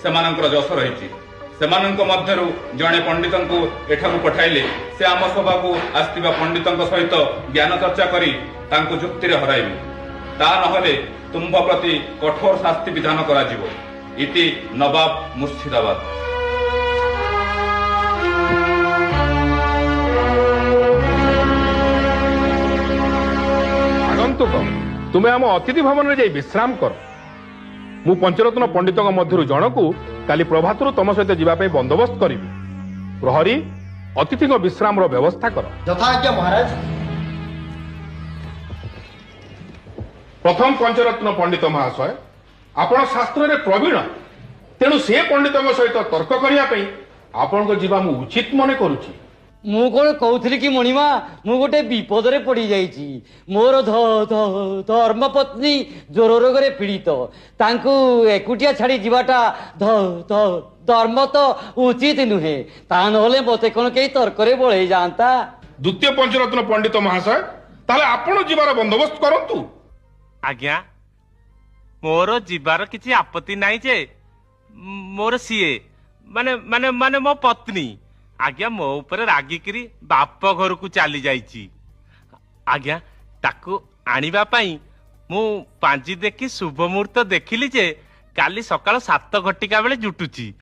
ସେମାନଙ୍କର ଯଶ ରହିଛି। ସେମାନଙ୍କ ମଧ୍ୟରୁ ଜଣେ ପଣ୍ଡିତଙ୍କୁ ଏଠାକୁ ପଠାଇଲେ ସେ ଆମ ସଭାକୁ ଆସିଥିବା ପଣ୍ଡିତଙ୍କ ସହିତ ଜ୍ଞାନ ଚର୍ଚ୍ଚା କରି ତାଙ୍କୁ ଯୁକ୍ତିରେ ହରାଇବେ। ତା ନହେଲେ ତୁମ୍ଭ ପ୍ରତି କଠୋର ଶାସ୍ତି ବିଧାନ କରାଯିବ। ଇତି ନବାବ ମୁର୍ଶିଦାବାଦ। ଆଗନ୍ତୁକ, ତୁମେ ଆମ ଅତିଥି ଭବନରେ ଯାଇ ବିଶ୍ରାମ କର। ମୁଁ ପଞ୍ଚରତ୍ନ ପଣ୍ଡିତଙ୍କ ମଧ୍ୟରୁ ଜଣକୁ କାଲି ପ୍ରଭାତରୁ ତମ ସହିତ ଯିବା ପାଇଁ ବନ୍ଦୋବସ୍ତ କରିବି। ପ୍ରହରୀ, ଅତିଥିଙ୍କ ବିଶ୍ରାମର ବ୍ୟବସ୍ଥା କର। ଯଥାଜ୍ଞା ମହାରାଜ। ପ୍ରଥମ ପଞ୍ଚରତ୍ନ ପଣ୍ଡିତ ମହାଶୟ, ଆପଣ ଶାସ୍ତ୍ରରେ ପ୍ରବୀଣ, ତେଣୁ ସେ ପଣ୍ଡିତଙ୍କ ସହିତ ତର୍କ କରିବା ପାଇଁ ଆପଣଙ୍କ ଯିବା ମୁଁ ଉଚିତ ମନେ କରୁଛି। ମୁଁ କଣ କହୁଥିଲି କି ମଣିମା, ମୁଁ ଗୋଟେ ବିପଦରେ ପଡି ଯାଇଛି। ମୋର ଧର୍ମପତ୍ନୀ ଜ୍ୱର ରୋଗରେ ପୀଡ଼ିତ। ତାଙ୍କୁ ଏକୁଟିଆ ଛାଡି ଯିବାଟା ଧର୍ମ ତ ଉଚିତ ନୁହେଁ। ତା ନହେଲେ ମତେ କଣ କେହି ତର୍କରେ ବଳେଇ ଯାଆନ୍ତା। ଦ୍ୱିତୀୟ ପଞ୍ଚରତ୍ନ ପଣ୍ଡିତ ମହାଶୟ, ତାହେଲେ ଆପଣ ଯିବାର ବନ୍ଦୋବସ୍ତ କରନ୍ତୁ। ଆଜ୍ଞା, ମୋର ଯିବାର କିଛି ଆପତ୍ତି ନାହିଁ ଯେ ମୋର ସିଏ ମାନେ ମାନେ ମାନେ ମୋ ପତ୍ନୀ ଆଜ୍ଞା ମୋ ଉପରେ ରାଗିକିରି ବାପ ଘରକୁ ଚାଲି ଯାଇଛି। ଆଜ୍ଞା, ତାକୁ ଆଣିବା ପାଇଁ ମୁଁ ପାଞ୍ଜି ଦେଖି ଶୁଭ ମୁହୂର୍ତ୍ତ ଦେଖିଲି ଯେ କାଲି ସକାଳ 7 ଘଟିକା ବେଳେ ଜୁଟୁଛି।